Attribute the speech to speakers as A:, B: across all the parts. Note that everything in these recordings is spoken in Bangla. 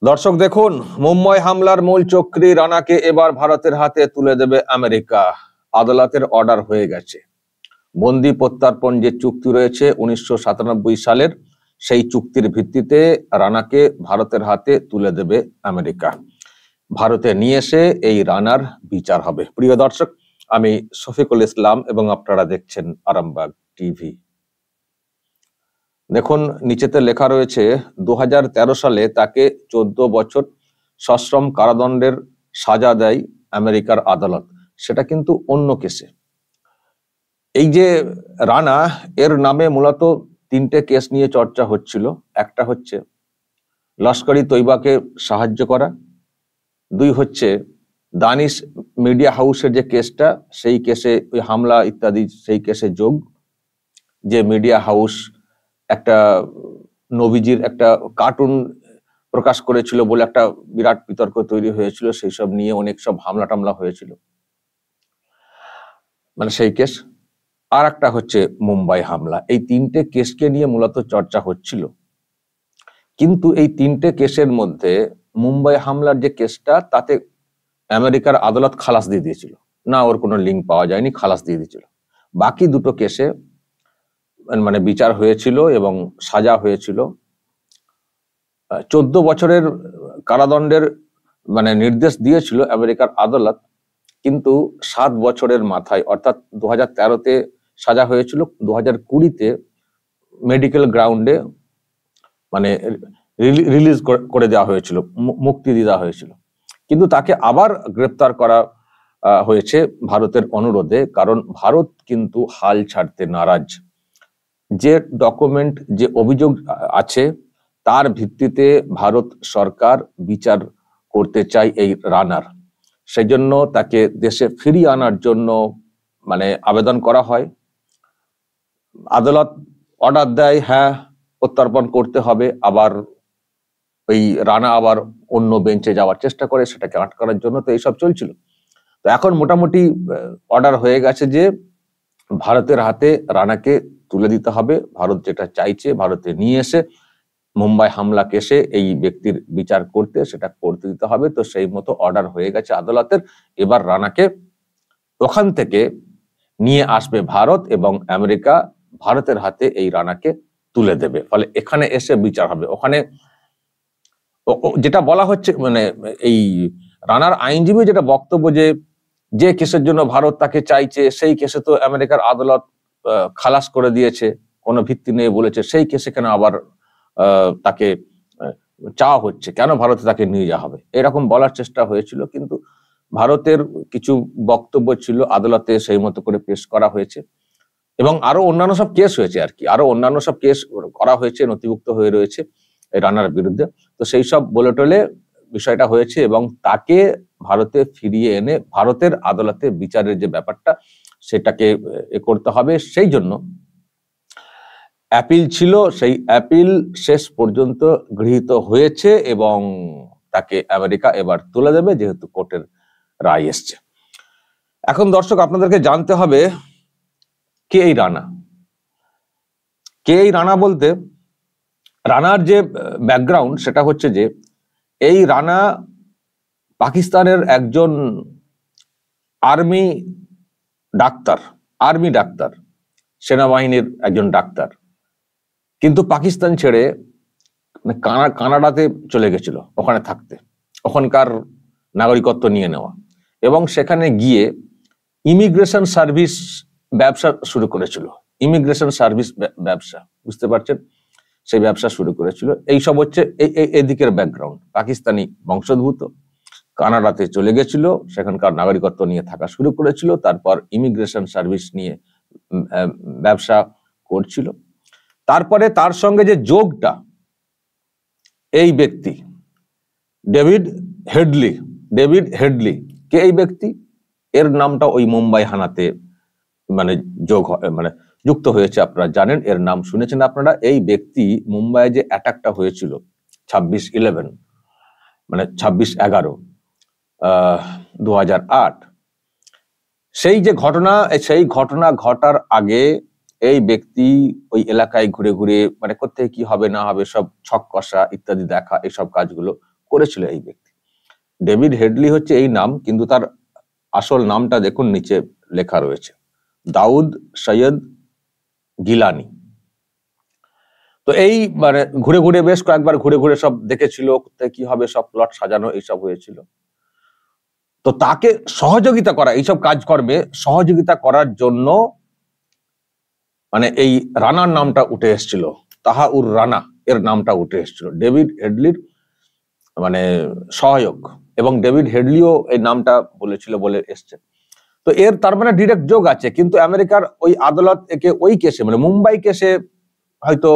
A: দর্শক দেখুন, মুম্বাই হামলার মূল চক্রী রানাকে এবার ভারতের হাতে তুলে দেবে আমেরিকা। আদালতের অর্ডার হয়ে গেছে। বন্দি প্রত্যার্পণ যে চুক্তি রয়েছে 1997 সালের, সেই চুক্তির ভিত্তিতে রানাকে ভারতের হাতে তুলে দেবে আমেরিকা। ভারতে নিয়ে এসে এই রানার বিচার হবে। প্রিয় দর্শক, আমি শফিকুল ইসলাম এবং আপনারা দেখছেন আরামবাগ টিভি। দেখুন, নিচেতে লেখা রয়েছে 2013 সালে তাকে 14 বছর সশ্রম কারাদণ্ডের সাজা দেয় আমেরিকার আদালত। সেটা কিন্তু অন্য কেসে। এই যে রানা, এর নামে মূলত 3টে কেস নিয়ে চর্চা হচ্ছিল। একটা হচ্ছে লস্কর ই তৈবাকে সাহায্য করা, 2 হচ্ছে দানিশ মিডিয়া হাউসের যে কেসটা, সেই কেসে ওই হামলা ইত্যাদি, সেই কেসে যোগ। যে মিডিয়া হাউস একটা নবীজির একটা কার্টুন প্রকাশ করেছিল বলে একটা বিরাট বিতর্ক তৈরি হয়েছিল, সেই সব নিয়ে অনেক সব হামলা টামলা হয়েছিল, মানে সেই কেস। আর একটা হচ্ছে মুম্বাই হামলা। এই 3টে কেসকে নিয়ে মূলত চর্চা হচ্ছিল। কিন্তু এই 3টে কেসের মধ্যে মুম্বাই হামলার যে কেসটা, তাতে আমেরিকার আদালত খালাস দিয়ে দিয়েছিল, না ওর কোনো লিঙ্ক পাওয়া যায়নি, খালাস দিয়ে দিয়েছিল। বাকি 2টো কেসে মানে বিচার হয়েছিল এবং সাজা হয়েছিল। 14 বছরের কারাদণ্ডের মানে নির্দেশ দিয়েছিল আমেরিকার আদালত, কিন্তু 7 বছরের মাথায়, অর্থাৎ 2013-তে সাজা হয়েছিল, 2020-তে মেডিকেল গ্রাউন্ডে মানে রিলিজ করে দেওয়া হয়েছিল, মুক্তি দেওয়া হয়েছিল। কিন্তু তাকে আবার গ্রেপ্তার করা হয়েছে ভারতের অনুরোধে, কারণ ভারত কিন্তু হাল ছাড়তে নারাজ। যে ডকুমেন্ট, যে অভিযোগ আছে, তার ভিত্তিতে ভারত সরকার বিচার করতে চায় এই রানার। সেই জন্য তাকে দেশে ফিরিয়ে আনার জন্য মানে আবেদন করা হয়। আদালত অর্ডার দেয়, হ্যাঁ প্রত্যার্পণ করতে হবে। আবার ওই রানা আবার অন্য বেঞ্চে যাওয়ার চেষ্টা করে, সেটাকে আটকানোর জন্য। তো এইসব চলছিল। তো এখন মোটামুটি অর্ডার হয়ে গেছে যে ভারতের হাতে রানাকে তুলে দিতে হবে। ভারত যেটা চাইছে, ভারতে নিয়ে এসে মুম্বাই হামলা কেসে এই ব্যক্তির বিচার করতে, সেটা করতে দিতে হবে। তো সেই মতো অর্ডার হয়ে গেছে আদালতের। এবার রানাকে ওখান থেকে নিয়ে আসবে ভারত, এবং আমেরিকা ভারতের হাতে এই রানাকে তুলে দেবে। ফলে এখানে এসে বিচার হবে। ওখানে যেটা বলা হচ্ছে, মানে এই রানার আইনজীবী যেটা বক্তব্য, যে কেসের জন্য ভারত তাকে চাইছে, সেই কেসে তো আমেরিকার আদালত খালাস করে দিয়েছে, কোনো ভিত্তি নেই বলেছে। সেই কেসে কেন আবার তাকে চাওয়া হচ্ছে, কেন ভারতে তাকে নিয়ে যাওয়া হবে, এরকম বলার চেষ্টা হয়েছিল। কিন্তু ভারতের কিছু বক্তব্য ছিল, আদালতে সেই মতো করে পেশ করা হয়েছে। এবং আরো অন্যান্য সব কেস হয়েছে আর কি, আরো অন্যান্য সব কেস করা হয়েছে, নথিভুক্ত হয়ে রয়েছে এই রানার বিরুদ্ধে। তো সেই সব বলে টলে বিষয়টা হয়েছে, এবং তাকে ভারতে ফিরিয়ে এনে ভারতের আদালতে বিচারের যে ব্যাপারটা, সেটাকে করতে হবে। সেই জন্য অ্যাপিল ছিল, সেই অ্যাপিল শেষ পর্যন্ত গৃহীত হয়েছে, এবং তাকে আমেরিকা এবার তুলে দেবে, যেহেতু কোর্টের রায় এসছে। এখন দর্শক, আপনাদেরকে জানতে হবে কে এই রানা। কে এই রানা বলতে, রানার যে ব্যাকগ্রাউন্ড, সেটা হচ্ছে যে এই রানা পাকিস্তানের একজন আর্মি ডাক্তার, সেনাবাহিনীর একজন ডাক্তার। কিন্তু পাকিস্তান ছেড়ে কানাডাতে চলে গেছিল ওখানে থাকতে, ওখানকার নাগরিকত্ব নিয়ে নেওয়া, এবং সেখানে গিয়ে ইমিগ্রেশন সার্ভিস ব্যবসা শুরু করেছিল। ইমিগ্রেশন সার্ভিস ব্যবসা, বুঝতে পারছেন, সেই ব্যবসা শুরু করেছিল। এইসব হচ্ছে এদিকের ব্যাকগ্রাউন্ড। পাকিস্তানি বংশোদ্ভূত, কানাডাতে চলে গেছিল, সেখানকার নাগরিকত্ব নিয়ে থাকা শুরু করেছিল, তারপর ইমিগ্রেশন সার্ভিস নিয়ে ব্যবসা করছিল। তারপরে তার সঙ্গে যে যোগটা, এই ব্যক্তি ডেভিড হেডলি কে এই ব্যক্তি, এর নামটা ওই মুম্বাই হানাতে মানে যুক্ত হয়েছে। আপনারা জানেন, এর নাম শুনেছেন আপনারা। এই ব্যক্তি মুম্বাইয়ে যে অ্যাটাকটা হয়েছিল 26/11/2008, সেই যে ঘটনা, সেই ঘটনা ঘটার আগে এই ব্যক্তি ওই এলাকায় ঘুরে ঘুরে মানে কোথায় কি হবে না হবে সব ছক কষা ইত্যাদি দেখা, এসব কাজগুলো করেছিল এই ব্যক্তি। ডেভিড হেডলি হচ্ছে এই নাম, কিন্তু তার আসল নামটা দেখুন নিচে লেখা রয়েছে, দাউদ সৈয়দ গিলানি। তো এই মানে ঘুরে ঘুরে বেশ কয়েকবার ঘুরে ঘুরে সব দেখেছিল কোথায় কি হবে, সব প্লট সাজানো এইসব হয়েছিল। তো তাকে সহযোগিতা করা, এইসব কাজকর্মে সহযোগিতা করার জন্য মানে এই রানার নামটা উঠে এসেছিল, তাহাউর রানা এর নামটা উঠে এসেছিল, ডেভিড হেডলির মানে সহায়ক, এবং ডেভিড হেডলিও এই নামটা বলেছিল বলে এসছে। তো এর তার মানে ডিরেক্ট যোগ আছে। কিন্তু আমেরিকার ওই আদালত একে ওই কেসে মানে মুম্বাই কেসে হয়তো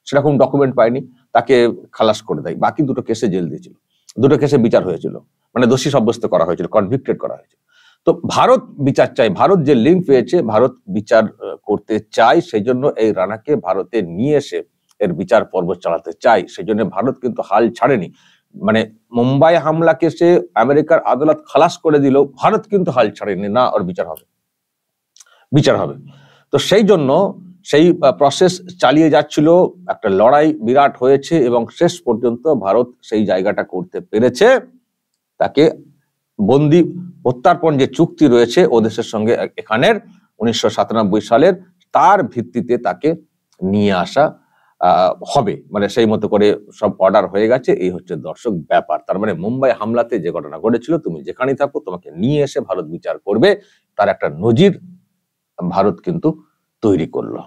A: সেরকম ডকুমেন্ট পায়নি, তাকে খালাস করে দেয়। বাকি দুটো কেসে জেল দিয়েছিল, দুটো কেসে বিচার হয়েছিল, মানে দোষী সাব্যস্ত করা হয়েছিল, কনভিক্টেড করা হয়েছিল। তো ভারত বিচার চাই, ভারত যে লিঙ্ক পেয়েছে, ভারত বিচার করতে চায়, সেই জন্য এই রানাকে ভারতে নিয়ে এসে এর বিচার পর্ব চালাতে চাই। সেই জন্য ভারত কিন্তু হাল ছাড়েনি। মানে মুম্বাই হামলা কেসে আমেরিকার আদালত খালাস করে দিল, ভারত কিন্তু হাল ছাড়েনি, না ওর বিচার হবে, বিচার হবে। তো সেই জন্য সেই প্রসেস চালিয়ে যাচ্ছিল, একটা লড়াই বিরাট হয়েছে এবং শেষ পর্যন্ত ভারত সেই জায়গাটা করতে পেরেছে। তাকে বন্দি প্রত্যার্পণ যে চুক্তি রয়েছে ও দেশের সঙ্গে এখানের 1997 সালের, তার ভিত্তিতে তাকে নিয়ে আসা হবে, মানে সেই মতো করে সব অর্ডার হয়ে গেছে। এই হচ্ছে দর্শক ব্যাপার। তার মানে মুম্বাই হামলাতে যে ঘটনা ঘটেছিল, তুমি যেখানেই থাকো তোমাকে নিয়ে এসে ভারত বিচার করবে, তার একটা নজির ভারত কিন্তু তৈরি করলো,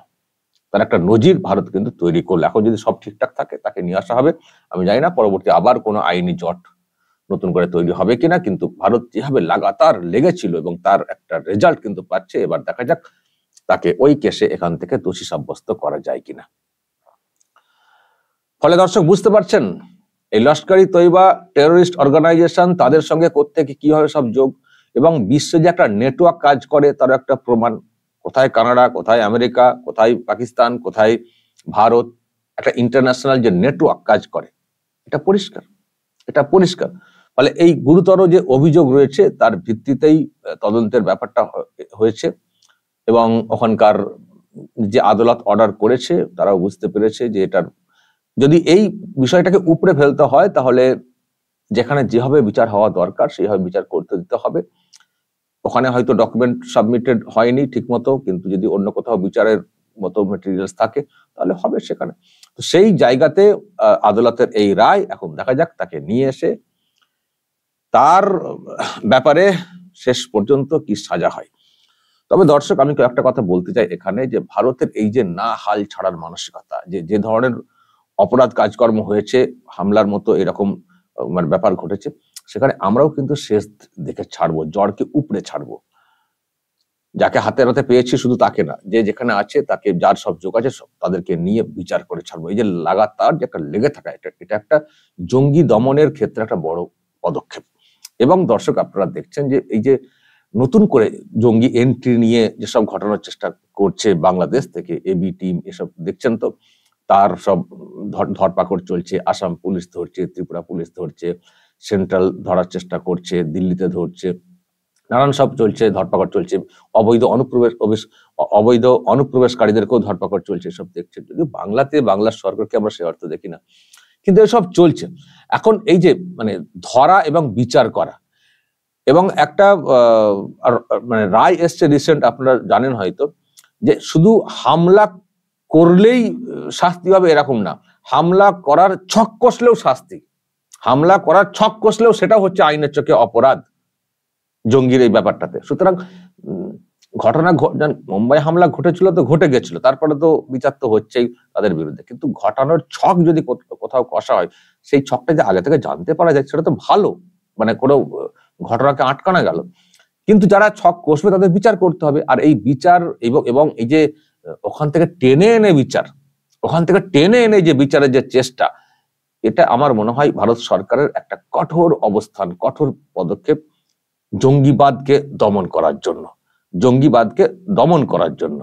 A: তার একটা নজির ভারত কিন্তু তৈরি করলো। এখন যদি সব ঠিকঠাক থাকে তাকে নিয়ে আসা হবে। আমি জানি না পরবর্তী আবার কোনো আইনি জট নতুন করে তৈরি হবে কিনা, কিন্তু ভারত যেভাবে লাগাতার লেগেছিল এবং তার একটা রেজাল্ট কিন্তু পাচ্ছে, এবার দেখা যাক তাকে ওই কেসে এখান থেকে দোষী সাব্যস্ত করা যায় কিনা। ফলে দর্শক বুঝতে পারছেন এই লস্কর ই তৈবা টেরোরিস্ট অর্গানাইজেশন, তাদের সঙ্গে কোত্থেকে কিভাবে সব যোগ, এবং বিশ্বে যে একটা নেটওয়ার্ক কাজ করে তার একটা প্রমাণ। কোথায় কানাডা, কোথায় আমেরিকা, কোথায় পাকিস্তান, কোথায় ভারত, একটা ইন্টারন্যাশনাল যে নেটওয়ার্ক কাজ করে, এটা পরিষ্কার, এটা পরিষ্কার। ফলে এই গুরুতর যে অভিযোগ রয়েছে তার ভিত্তিতেই তদন্তের ব্যাপারটা হয়েছে, এবং ওখানকার যে আদালত অর্ডার করেছে তারাও বুঝতে পেরেছে যে এটার যদি এই বিষয়টাকে উপরে ফেলতে হয়, তাহলে যেখানে যেভাবে বিচার হওয়া দরকার সেইভাবে বিচার করতে দিতে হবে। ওখানে হয়তো ডকুমেন্ট সাবমিটেড হয়নি ঠিক মতো, কিন্তু যদি অন্য কোথাও বিচারের মতো মেটেরিয়ালস থাকে তাহলে হবে সেখানে। তো সেই জায়গাতে আদালতের এই রায়, এখন দেখা যাক তাকে নিয়ে এসে তার ব্যাপারে শেষ পর্যন্ত কি সাজা হয়। তবে দর্শক আমি একটা কথা বলতে চাই এখানে, যে ভারতের এই যে না হাল ছাড়ার মানসিকতা, যে ধরনের অপরাধ কাজকর্ম হয়েছে, হামলার মতো এরকম মানে ব্যাপার ঘটেছে, সেখানে আমরাও কিন্তু শেষ দেখে ছাড়বো, জ্বরকে উপড়ে ছাড়বো। যাকে হাতে হাতে পেয়েছি শুধু তাকে না, যে যেখানে আছে তাকে, যার সব যোগ আছে সব তাদেরকে নিয়ে বিচার করে ছাড়বো। এই যে লাগাতার যে একটা লেগে থাকা, এটা একটা জঙ্গি দমনের ক্ষেত্রে একটা বড় পদক্ষেপ। এবং দর্শক আপনারা দেখছেন যে এই যে নতুন করে জঙ্গি এন্ট্রি নিয়ে যেসব ঘটানোর চেষ্টা করছে বাংলাদেশ থেকে এবি টিম, এসব দেখছেন তো, তার সব ধরপাকড় চলছে, আসাম পুলিশ ধরছে, ত্রিপুরা পুলিশ ধরছে, সেন্ট্রাল ধরার চেষ্টা করছে, দিল্লিতে ধরছে, নানান সব চলছে, ধরপাকড় চলছে, অবৈধ অনুপ্রবেশকারীদেরকেও ধরপাকড় চলছে, সব দেখছেন। যদি বাংলাতে বাংলার সরকারকে আমরা সে অর্থ দেখি না, কিন্তু এসব চলছে। এখন এই যে মানে ধরা এবং বিচার করা, এবং একটা মানে রায় এসছে রিসেন্ট, আপনারা জানেন হয়তো, যে শুধু হামলা করলেই শাস্তি হবে এরকম না, হামলা করার ছক কষলেও শাস্তি, হামলা করার ছক কষলেও সেটা হচ্ছে আইনের চোখে অপরাধ জঙ্গির এই ব্যাপারটাতে। সুতরাং ঘটনা মুম্বাই হামলা ঘটেছিল তো ঘটে গেছিল, তারপরে তো বিচার তো হচ্ছেই তাদের বিরুদ্ধে, কিন্তু ঘটানোর ছক যদি কোথাও কষা হয়, সেই ছকটা যে আগে থেকে জানতে পারা যায় সেটা তো ভালো, মানে কোনো ঘটনাকে আটকানো গেল। কিন্তু যারা ছক কষবে তাদের বিচার করতে হবে। আর এই বিচার এবং এই যে ওখান থেকে টেনে এনে বিচার, ওখান থেকে টেনে এনে যে বিচারের যে চেষ্টা, এটা আমার মনে হয় ভারত সরকারের একটা কঠোর অবস্থান, কঠোর পদক্ষেপ জঙ্গিবাদকে দমন করার জন্য, জঙ্গিবাদকে দমন করার জন্য।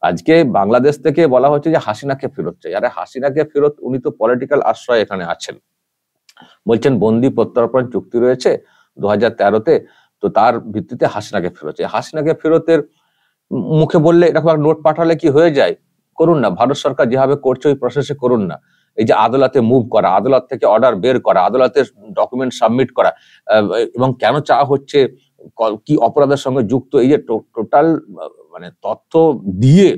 A: আজকে বাংলাদেশ থেকে বলা হচ্ছে যে হাসিনাকে ফেরত চাই। আরে হাসিনাকে ফেরত, উনি তো পলিটিক্যাল আশ্রয় এখানে আছেন, বলছেন বন্দি প্রত্যার্পণ চুক্তি রয়েছে 2013-তে, তো তার ভিত্তিতে হাসিনাকে ফেরত চাই। হাসিনাকে ফেরতের মুখে বললে, এরকম একটা নোট পাঠালে কি হয়ে যায়? করুন না, ভারত সরকার যেভাবে করছে ওই প্রসেসে করুন না। এই যে আদালতে মুভ করা, আদালত থেকে অর্ডার বের করা, আদালতের ডকুমেন্ট সাবমিট করা, এবং কেন চাওয়া হচ্ছে, কি অপরাধের সঙ্গে যুক্ত, এই যে টোটাল মানে তথ্য দিয়ে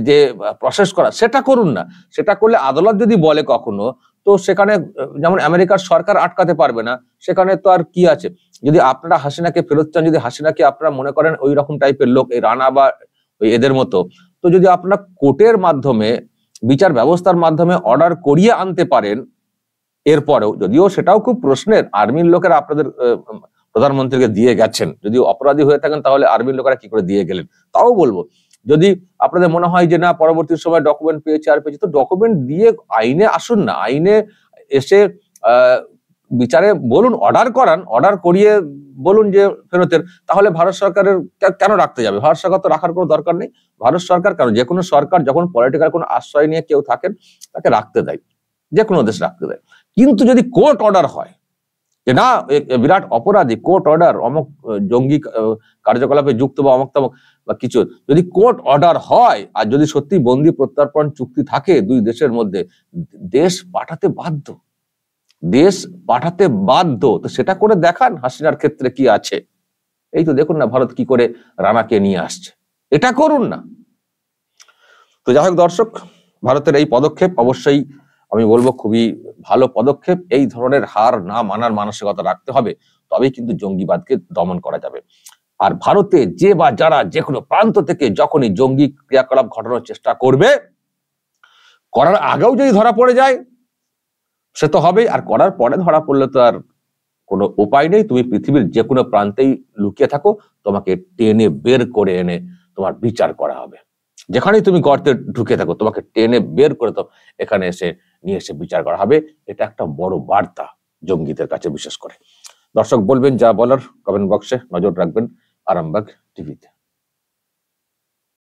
A: যে প্রসেস করা, সেটা করুন না। সেটা করলে আদালত যদি বলে কখনো, তো সেখানে যেমন আমেরিকার সরকার আটকাতে পারবে না, সেখানে তো আর কি আছে। যদি আপনারা হাসিনাকে ফেরত চান, যদি হাসিনাকে আপনারা মনে করেন ওই রকম টাইপের লোক, এই রানা বা ওই এদের মতো, তো যদি আপনারা কোর্টের মাধ্যমে, বিচার ব্যবস্থার মাধ্যমে অর্ডার করিয়ে আনতে পারেন, এরপরেও, যদিও সেটাও খুব প্রশ্নের, আর্মির লোকেরা আপনাদের প্রধানমন্ত্রীকে দিয়ে গেছেন, যদি অপরাধী হয়ে থাকেন তাহলে আর্মির লোকেরা কি করে দিয়ে গেলেন, তাও বলবো। যদি আপনাদের মনে হয় যে না পরবর্তী সময় ডকুমেন্ট পেয়েছে আর পেয়েছে, তো ডকুমেন্ট দিয়ে আইনে আসুন না, আইনে এসে বিচারে বলুন, অর্ডার করান, অর্ডার করিয়ে বলুন যে ফেরতের, তাহলে ভারত সরকারের কেন রাখতে যাবে? ভারত সরকার তো রাখার কোনো দরকার নেই। ভারত সরকার কেন, যে কোনো সরকার যখন পলিটিক্যাল কোনো আশ্রয় নিয়ে কেউ থাকেন, তাকে রাখতে দেয়, যে কোনো দেশ রাখতে দেয়। কিন্তু যদি কোর্ট অর্ডার হয় যে না বিরাট অপরাধী, কোর্ট অর্ডার, অমুক জঙ্গি কার্যকলাপে যুক্ত বা অমুক তমুক বা কিছু, যদি কোর্ট অর্ডার হয়, আর যদি সত্যি বন্দি প্রত্যর্পণ চুক্তি থাকে দুই দেশের মধ্যে, দেশ পাঠাতে বাধ্য, দেশ পাঠাতে বাধ্য। তো সেটা করে দেখান হাসিনার ক্ষেত্রে কি আছে। এই তো দেখুন না ভারত কি করে রানাকে নিয়ে আসছে, এটা করুন না। তো যাই হোক দর্শক, ভারতের এই পদক্ষেপ অবশ্যই আমি বলবো খুবই ভালো পদক্ষেপ। এই ধরনের হার না মানার মানসিকতা রাখতে হবে, তবেই কিন্তু জঙ্গিবাদকে দমন করা যাবে। আর ভারতে যে বা যারা যে কোনো প্রান্ত থেকে যখনই জঙ্গি ক্রিয়াকলাপ ঘটানোর চেষ্টা করবে, করার আগেও যদি ধরা পড়ে যায় সে তো হবেই, আর করার পরে ধরা পড়লে তো আর কোনো উপায় নেই। তুমি পৃথিবীর যে কোনো প্রান্তেই লুকিয়ে থাকো, তোমাকে টেনে বের করে এনে তোমার বিচার করা হবে। যেখানেই তুমি গর্তে ঢুকে থাকো, তোমাকে টেনে বের করে তো এখানে এসে নিয়ে এসে বিচার করা হবে। এটা একটা বড় বার্তা জঙ্গিদের কাছে, বিশেষ করে। দর্শক বলবেন যা বলার কমেন্ট বক্সে, নজর রাখবেন আরামবাগ টিভিতে।